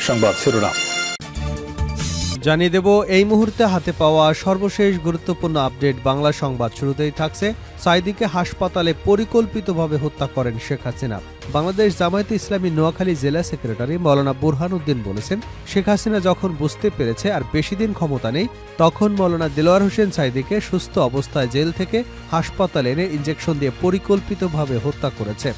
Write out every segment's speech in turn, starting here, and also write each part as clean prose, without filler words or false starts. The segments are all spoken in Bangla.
সংবাদ শিরোনাম জানিয়ে দেব এই মুহূর্তে হাতে পাওয়া সর্বশেষ গুরুত্বপূর্ণ আপডেট। বাংলা সংবাদ শুরুতেই থাকছে, সাঈদীকে হাসপাতালে পরিকল্পিতভাবে হত্যা করেন শেখ হাসিনা। বাংলাদেশ জামায়াতে ইসলামী নোয়াখালী জেলা সেক্রেটারি মৌলানা বুরহানুদ্দিন বলেছেন, শেখ হাসিনা যখন বুঝতে পেরেছে আর বেশি দিন ক্ষমতা নেই, তখন মৌলানা দেলোয়ার হোসেন সাঈদীকে সুস্থ অবস্থায় জেল থেকে হাসপাতালে এনে ইনজেকশন দিয়ে পরিকল্পিতভাবে হত্যা করেছে।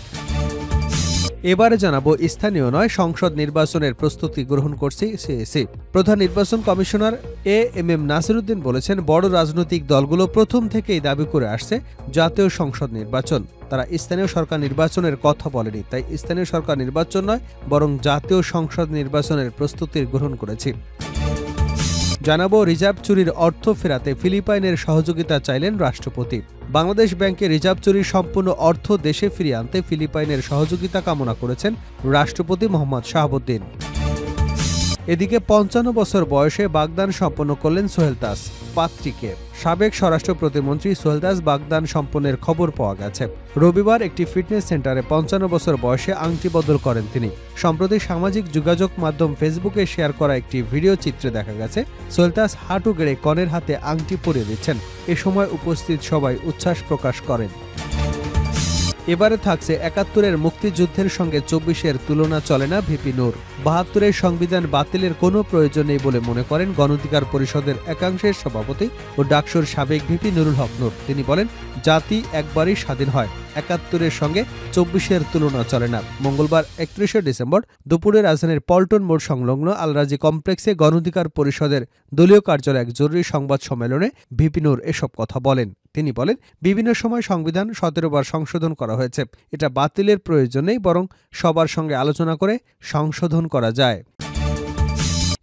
এবারে জানাবো, স্থানীয় নয় সংসদ নির্বাচনের প্রস্তুতি গ্রহণ করছে সিইসি। প্রধান নির্বাচন কমিশনার এএমএম নাসিরউদ্দিন বলেছেন, বড় রাজনৈতিক দলগুলো প্রথম থেকেই দাবি করে আসছে জাতীয় সংসদ নির্বাচন। তারা স্থানীয় সরকার নির্বাচনের কথা বলেনি, তাই স্থানীয় সরকার নির্বাচন নয় বরং জাতীয় সংসদ নির্বাচনের প্রস্তুতি গ্রহণ করেছে। জানাবো, রিজার্ভ চুরির অর্থ ফেরাতে ফিলিপাইনের সহযোগিতা চাইলেন রাষ্ট্রপতি। বাংলাদেশ ব্যাংকে রিজার্ভ চুরির সম্পূর্ণ অর্থ দেশে ফিরিয়ে আনতে ফিলিপাইনের সহযোগিতা কামনা করেছেন রাষ্ট্রপতি মোহাম্মদ শাহাবুদ্দিন। এদিকে ৫৫ বছর বয়সে বাগদান সম্পন্ন করলেন সোহেল তাজ। পাত্রীকে সাবেক স্বরাষ্ট্র প্রতিমন্ত্রী সোহেল তাজ বাগদান সম্পন্নের খবর পাওয়া গেছে। রবিবার একটি ফিটনেস সেন্টারে ৫৫ বছর বয়সে আংটি বদল করেন তিনি। সম্প্রতি সামাজিক যোগাযোগ মাধ্যম ফেসবুকে শেয়ার করা একটি ভিডিও চিত্রে দেখা গেছে সোহেল তাজ হাঁটু গেড়ে কনের হাতে আংটি পরিয়ে দিচ্ছেন। এ সময় উপস্থিত সবাই উচ্ছ্বাস প্রকাশ করেন। এবারে থাকছে ৭১-এর মুক্তিযুদ্ধের সঙ্গে ২৪-এর তুলনা চলে না ভিপি নূর। ৭২-এর সংবিধান বাতিলের কোনো প্রয়োজন নেই বলে মনে করেন গণঅধিকার পরিষদের একাংশের সভাপতি ও ডাকসুর সাবেক ভিপি নুরুল হক নূর। তিনি বলেন, জাতি একবারই স্বাধীন হয়, ৭১-এর সঙ্গে ২৪-এর তুলনা চলে না। মঙ্গলবার ৩১শে ডিসেম্বর দুপুরে রাজধানীর পল্টন মোড় সংলগ্ন আলরাজি কমপ্লেক্সে গণঅধিকার পরিষদের দলীয় কার্যালয়ে এক জরুরি সংবাদ সম্মেলনে ভিপি নূর এসব কথা বলেন। তিনি বলেন, বিভিন্ন সময় সংবিধান ১৭ বার সংশোধন করা হয়েছে, এটা বাতিলের প্রয়োজন নেই, বরং সবার সঙ্গে আলোচনা করে সংশোধন করা যায়।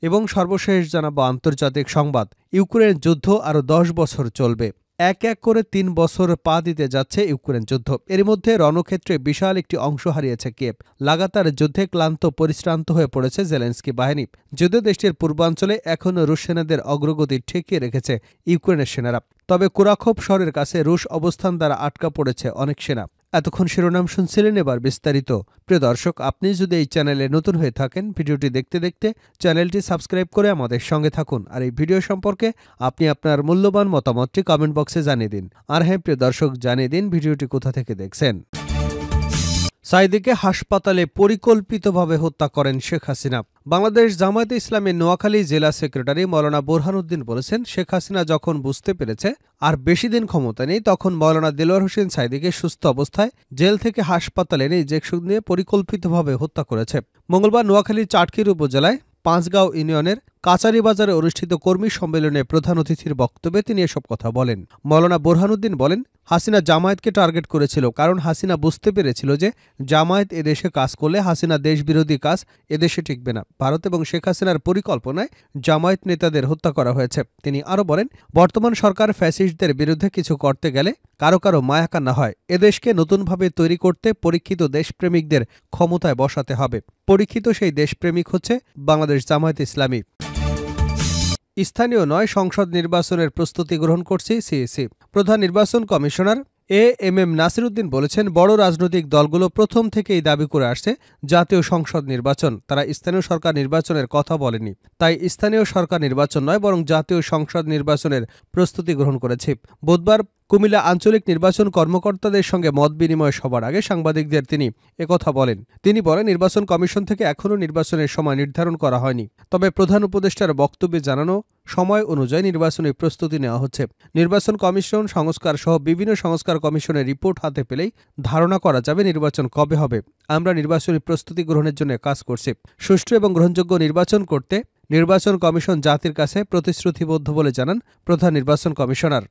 এবং সর্বশেষ জানাবো আন্তর্জাতিক সংবাদ, ইউক্রেন যুদ্ধ আরও ১০ বছর চলবে। এক এক করে ৩ বছর পা দিতে যাচ্ছে ইউক্রেন যুদ্ধ। এর মধ্যে রণক্ষেত্রে বিশাল একটি অংশ হারিয়েছে কিয়েভ। লাগাতার যুদ্ধে ক্লান্ত পরিশ্রান্ত হয়ে পড়েছে জেলেনস্কি বাহিনী। যদিও দেশটির পূর্বাঞ্চলে এখনও রুশ সেনাদের অগ্রগতি ঠেকিয়ে রেখেছে ইউক্রেনের সেনারা, তবে কুরাখোভ শহরের কাছে রুশ অবস্থান দ্বারা আটকা পড়েছে অনেক সেনা। এতক্ষণ শিরোনাম শুনছিলেন, এবার বিস্তারিত। প্রিয় দর্শক, আপনি যদি এই চ্যানেলে নতুন হয়ে থাকেন, ভিডিওটি দেখতে দেখতে চ্যানেলটি সাবস্ক্রাইব করে আমাদের সঙ্গে থাকুন। আর এই ভিডিও সম্পর্কে আপনি আপনার মূল্যবান মতামতটি কমেন্ট বক্সে জানিয়ে দিন। আর হ্যাঁ প্রিয় দর্শক, জানিয়ে দিন ভিডিওটি কোথা থেকে দেখছেন। সাঈদীকে হাসপাতালে পরিকল্পিতভাবে হত্যা করেন শেখ হাসিনা। বাংলাদেশ জামায়াতে ইসলামী নোয়াখালী জেলা সেক্রেটারি মৌলানা বুরহানুদ্দিন বলেছেন, শেখ হাসিনা যখন বুঝতে পেরেছে আর বেশি দিন ক্ষমতা নেই, তখন মৌলানা দেলোয়ার হোসেন সাঈদীকে সুস্থ অবস্থায় জেল থেকে হাসপাতালে এনে ইনজেকশন দিয়ে পরিকল্পিতভাবে হত্যা করেছে। মঙ্গলবার নোয়াখালীর চাটখিল উপজেলায় পাঁচগাঁও ইউনিয়নের কাচারি বাজারে অনুষ্ঠিত কর্মী সম্মেলনে প্রধান অতিথির বক্তব্যে তিনি এসব কথা বলেন। মৌলানা বুরহানুদ্দিন বলেন, হাসিনা জামায়াতকে টার্গেট করেছিল, কারণ হাসিনা বুঝতে পেরেছিল যে জামায়াত এদেশে কাজ করলে হাসিনা দেশবিরোধী কাজ এদেশে টিকবে না। ভারত এবং শেখ হাসিনার পরিকল্পনায় জামায়াত নেতাদের হত্যা করা হয়েছে। তিনি আরও বলেন, বর্তমান সরকার ফ্যাসিস্টদের বিরুদ্ধে কিছু করতে গেলে কারো কারো মায়াকান্না হয়। এদেশকে নতুনভাবে তৈরি করতে পরীক্ষিত দেশপ্রেমিকদের ক্ষমতায় বসাতে হবে। পরীক্ষিত সেই দেশপ্রেমিক হচ্ছে বাংলাদেশ জামায়াত ইসলামী। স্থানীয় নয় সংসদ নির্বাচনের প্রস্তুতি গ্রহণ করছে সিইসি। প্রধান নির্বাচন কমিশনার এএমএম নাসিরউদ্দিন বলেছেন, বড় রাজনৈতিক দলগুলো প্রথম থেকেই দাবি করে আসছে জাতীয় সংসদ নির্বাচন। তারা স্থানীয় সরকার নির্বাচনের কথা বলেনি, তাই স্থানীয় সরকার নির্বাচন নয় বরং জাতীয় সংসদ নির্বাচনের প্রস্তুতি গ্রহণ করেছে। বুধবার কুমিল্লা আঞ্চলিক নির্বাচন কর্মকর্তাদের সঙ্গে মত বিনিময় সবার আগে সাংবাদিকদের তিনি একথা বলেন। তিনি বলেন, নির্বাচন কমিশন থেকে এখনও নির্বাচনের সময় নির্ধারণ করা হয়নি, তবে প্রধান উপদেষ্টার বক্তব্যে জানানো সময় অনুযায়ী নির্বাচনী প্রস্তুতি নেওয়া হচ্ছে। নির্বাচন কমিশন সংস্কার সহ বিভিন্ন সংস্কার কমিশনের রিপোর্ট হাতে পেলেই ধারণা করা যাবে নির্বাচন কবে হবে। আমরা নির্বাচনী প্রস্তুতি গ্রহণের জন্য কাজ করছি। সুষ্ঠু এবং গ্রহণযোগ্য নির্বাচন করতে নির্বাচন কমিশন জাতির কাছে প্রতিশ্রুতিবদ্ধ বলে জানান প্রধান নির্বাচন কমিশনার।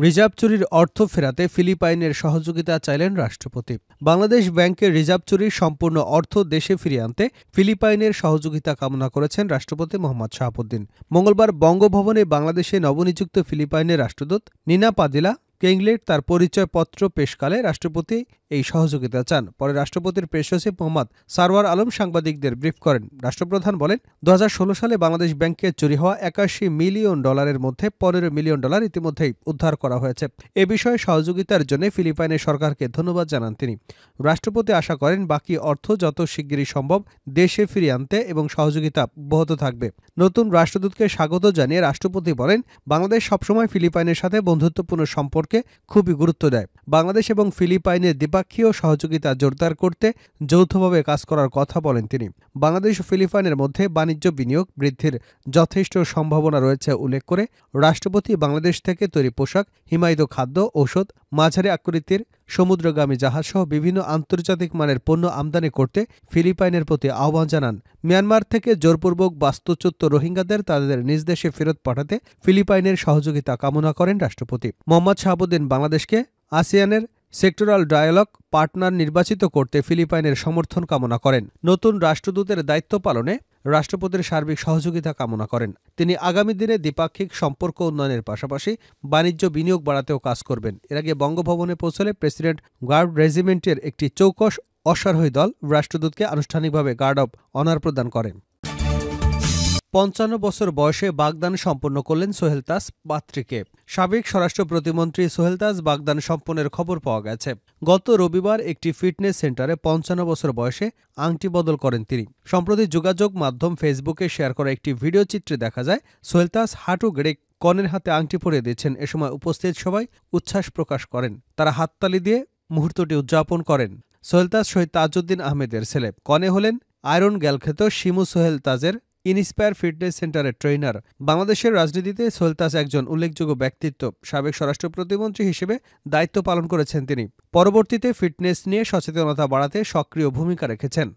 রিজার্ভ চুরির অর্থ ফেরাতে ফিলিপাইনের সহযোগিতা চাইলেন রাষ্ট্রপতি। বাংলাদেশ ব্যাংকের রিজার্ভ চুরির সম্পূর্ণ অর্থ দেশে ফিরিয়ে আনতে ফিলিপাইনের সহযোগিতা কামনা করেছেন রাষ্ট্রপতি মোহাম্মদ শাহাবুদ্দিন। মঙ্গলবার বঙ্গভবনে বাংলাদেশে নবনিযুক্ত ফিলিপাইনের রাষ্ট্রদূত নিনা পাদিলা কেংলেট তার পরিচয়পত্র পেশকালে রাষ্ট্রপতি এই সহযোগিতা চান। পরে রাষ্ট্রপতির প্রেস সচিব মোহাম্মদ সারওয়ার আলম সাংবাদিকদের ব্রিফ করেন। রাষ্ট্রপ্রধান বলেন, ২০১৬ সালে বাংলাদেশ ব্যাংকে চুরি হওয়া $৮১ মিলিয়ন মধ্যে $১৫ মিলিয়ন ইতিমধ্যেই উদ্ধার করা হয়েছে। এ বিষয়ে সহযোগিতার জন্য ফিলিপাইনের সরকারকে ধন্যবাদ জানান তিনি। রাষ্ট্রপতি আশা করেন বাকি অর্থ যত শিগগিরই সম্ভব দেশে ফিরিয়ে আনতে এবং সহযোগিতা অব্যাহত থাকবে। নতুন রাষ্ট্রদূতকে স্বাগত জানিয়ে রাষ্ট্রপতি বলেন, বাংলাদেশ সবসময় ফিলিপাইনের সাথে বন্ধুত্বপূর্ণ সম্পর্কে খুবই গুরুত্ব দেয়। বাংলাদেশ এবং ফিলিপাইনের দ্বিপাক্ষীয় সহযোগিতা জোরদার করতে যৌথভাবে কাজ করার কথা বলেন তিনি। বাংলাদেশ ও ফিলিপাইনের মধ্যে বাণিজ্য বিনিয়োগ বৃদ্ধির যথেষ্ট সম্ভাবনা রয়েছে উল্লেখ করে রাষ্ট্রপতি বাংলাদেশ থেকে তৈরি পোশাক, হিমায়িত খাদ্য, ঔষধ, মাঝারি আকৃতির সমুদ্রগামী জাহাজসহ বিভিন্ন আন্তর্জাতিক মানের পণ্য আমদানি করতে ফিলিপাইনের প্রতি আহ্বান জানান। মিয়ানমার থেকে জোরপূর্বক বাস্তুচ্যুত রোহিঙ্গাদের তাদের নিজ দেশে ফেরত পাঠাতে ফিলিপাইনের সহযোগিতা কামনা করেন রাষ্ট্রপতি। মোহাম্মদ শাহাবুদ্দিন বাংলাদেশকে আসিয়ানের সেক্টরাল ডায়ালগ পার্টনার নির্বাচিত করতে ফিলিপাইনের সমর্থন কামনা করেন। নতুন রাষ্ট্রদূতের দায়িত্ব পালনে রাষ্ট্রপতির সার্বিক সহযোগিতা কামনা করেন। তিনি আগামী দিনে দ্বিপাক্ষিক সম্পর্ক উন্নয়নের পাশাপাশি বাণিজ্য বিনিয়োগ বাড়াতেও কাজ করবেন। এর আগে বঙ্গভবনে পৌঁছলে প্রেসিডেন্ট গার্ড রেজিমেন্টের একটি চৌকস অশ্বারোহী দল রাষ্ট্রদূতকে আনুষ্ঠানিকভাবে গার্ড অব অনার প্রদান করেন। ৫৫ বছর বয়সে বাগদান সম্পন্ন করলেন সোহেল তাজ পাত্রীকে। সাবেক স্বরাষ্ট্র প্রতিমন্ত্রী সোহেল তাজ বাগদান সম্পন্নের খবর পাওয়া গেছে। গত রবিবার একটি ফিটনেস সেন্টারে ৫৫ বছর বয়সে আংটি বদল করেন তিনি। সম্প্রতি যোগাযোগ মাধ্যম ফেসবুকে শেয়ার করা একটি ভিডিও চিত্রে দেখা যায় সোহেল তাজ হাঁটু গেড়ে কনের হাতে আংটি পরিয়ে দিচ্ছেন। এ সময় উপস্থিত সবাই উচ্ছ্বাস প্রকাশ করেন। তারা হাততালি দিয়ে মুহূর্তটি উদযাপন করেন। সোহেল তাজ শহীদ তাজউদ্দিন আহমেদের ছেলে। কনে হলেন আয়রন গ্যালখ্যাত শিমু সোহেল তাজের ইনস্পায়ার ফিটনেস সেন্টারের ট্রেনার। বাংলাদেশের রাজনীতিতে সোহেল তাজ একজন উল্লেখযোগ্য ব্যক্তিত্ব। সাবেক স্বরাষ্ট্র প্রতিমন্ত্রী হিসেবে দায়িত্ব পালন করেছেন তিনি। পরবর্তীতে ফিটনেস নিয়ে সচেতনতা বাড়াতে সক্রিয় ভূমিকা রেখেছেন।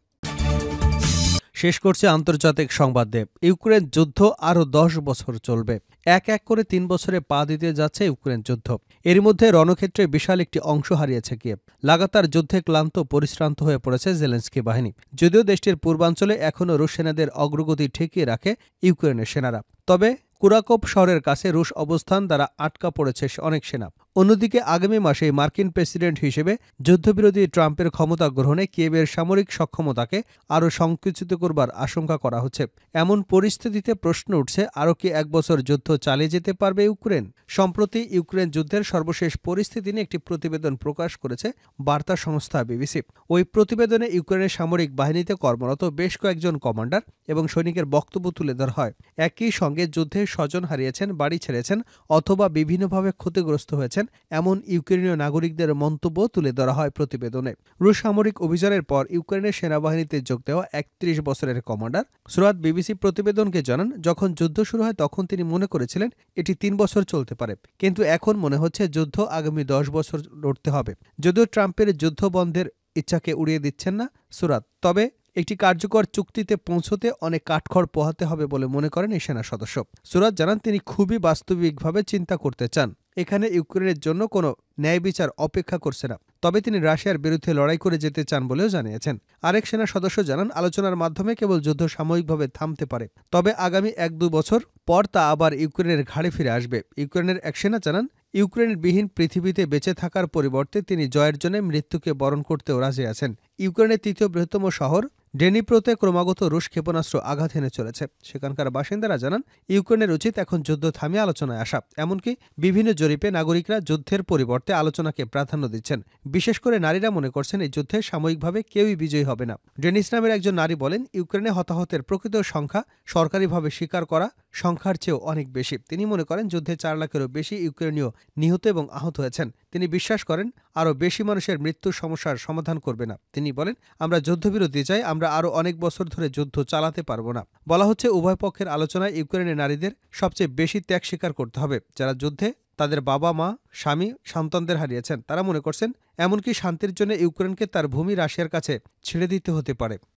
শেষ করছে আন্তর্জাতিক সংবাদ দেব। ইউক্রেন যুদ্ধ আরও ১০ বছর চলবে। এক এক করে ৩ বছরে পা দিতে যাচ্ছে ইউক্রেন যুদ্ধ। এর মধ্যে রণক্ষেত্রে বিশাল একটি অংশ হারিয়েছে কিয়েভ। লাগাতার যুদ্ধে ক্লান্ত পরিশ্রান্ত হয়ে পড়েছে জেলেনস্কি বাহিনী। যদিও দেশটির পূর্বাঞ্চলে এখনও রুশ সেনাদের অগ্রগতি ঠেকিয়ে রাখে ইউক্রেনের সেনারা। তবে কুরাকোভ শহরের কাছে রুশ অবস্থান দ্বারা আটকা পড়েছে অনেক সেনা। অন্যদিকে আগামী মাসে মার্কিন প্রেসিডেন্ট হিসেবে যুদ্ধবিরোধী ট্রাম্পের ক্ষমতা গ্রহণে কিয়েভের সামরিক সক্ষমতাকে আরও সংকুচিত করবার আশঙ্কা করা হচ্ছে। এমন পরিস্থিতিতে প্রশ্ন উঠছে, আরও কি ১ বছর যুদ্ধ চালিয়ে যেতে পারবে ইউক্রেন? সম্প্রতি ইউক্রেন যুদ্ধের সর্বশেষ পরিস্থিতি নিয়ে একটি প্রতিবেদন প্রকাশ করেছে বার্তা সংস্থা বিবিসি। ওই প্রতিবেদনে ইউক্রেনের সামরিক বাহিনীতে কর্মরত বেশ কয়েকজন কমান্ডার এবং সৈনিকের বক্তব্য তুলে ধরা হয়। একই সঙ্গে যুদ্ধে স্বজন হারিয়েছেন, বাড়ি ছেড়েছেন অথবা বিভিন্নভাবে ক্ষতিগ্রস্ত হয়েছেন এমন ইউক্রেনীয় নাগরিকদের মন্তব্য তুলে ধরা হয় প্রতিবেদনে। রুশ সামরিক অভিযানের পর ইউক্রেনের সেনাবাহিনীতে যোগ দেওয়া ৩১ বছরের কমান্ডার সুরাত বিবিসি প্রতিবেদনকে জানান, যখন যুদ্ধ শুরু হয় তখন তিনি মনে করেছিলেন এটি ৩ বছর চলতে পারে, কিন্তু এখন মনে হচ্ছে যুদ্ধ আগামী ১০ বছর লড়তে হবে। যদিও ট্রাম্পের যুদ্ধ বন্ধের ইচ্ছাকে উড়িয়ে দিচ্ছেন না সুরাত, তবে একটি কার্যকর চুক্তিতে পৌঁছতে অনেক কাঠখড় পোহাতে হবে বলে মনে করেন এই সেনা সদস্য। সুরাত জানান তিনি খুবই বাস্তবিকভাবে চিন্তা করতে চান। এখানে ইউক্রেনের জন্য কোনো ন্যায় বিচার অপেক্ষা করছে না। তবে তিনি রাশিয়ার বিরুদ্ধে লড়াই করে যেতে চান বলেও জানিয়েছেন। আরেক সেনা সদস্য জানান, আলোচনার মাধ্যমে কেবল যুদ্ধ সাময়িকভাবে থামতে পারে, তবে আগামী ১-২ বছর পর তা আবার ইউক্রেনের ঘাড়ে ফিরে আসবে। ইউক্রেনের এক সেনা জানান, ইউক্রেনবিহীন পৃথিবীতে বেঁচে থাকার পরিবর্তে তিনি জয়ের জন্য মৃত্যুকে বরণ করতেও রাজি আছেন। ইউক্রেনের ৩য় বৃহত্তম শহর ডেনিপ্রোতে ক্রমাগত রুশ ক্ষেপণাস্ত্র আঘাত হেনে চলেছে। সেখানকার বাসিন্দারা জানান, ইউক্রেনের উচিত এখন যুদ্ধ থামিয়ে আলোচনায় আসা। এমনকি বিভিন্ন জরিপে নাগরিকরা যুদ্ধের পরিবর্তে আলোচনাকে প্রাধান্য দিচ্ছেন। বিশেষ করে নারীরা মনে করছেন এই যুদ্ধে সাময়িকভাবে কেউই বিজয়ী হবে না। ডেনিস নামের একজন নারী বলেন, ইউক্রেনে হতাহতের প্রকৃত সংখ্যা সরকারিভাবে স্বীকার করা সংখ্যার চেয়েও অনেক বেশি। তিনি মনে করেন যুদ্ধে ৪ লাখেরও বেশি ইউক্রেনীয় নিহত এবং আহত হয়েছেন। তিনি বিশ্বাস করেন আরও বেশি মানুষের মৃত্যুর সমস্যার সমাধান করবে না। তিনি বলেন, আমরা যুদ্ধবিরতি চাই, আমরা আরও অনেক বছর ধরে যুদ্ধ চালাতে পারব না। বলা হচ্ছে উভয় পক্ষের আলোচনায় ইউক্রেনের নারীদের সবচেয়ে বেশি ত্যাগ স্বীকার করতে হবে, যারা যুদ্ধে তাদের বাবা মা, স্বামী, সন্তানদের হারিয়েছেন। তারা মনে করছেন এমনকি শান্তির জন্য ইউক্রেনকে তার ভূমি রাশিয়ার কাছে ছেড়ে দিতে হতে পারে।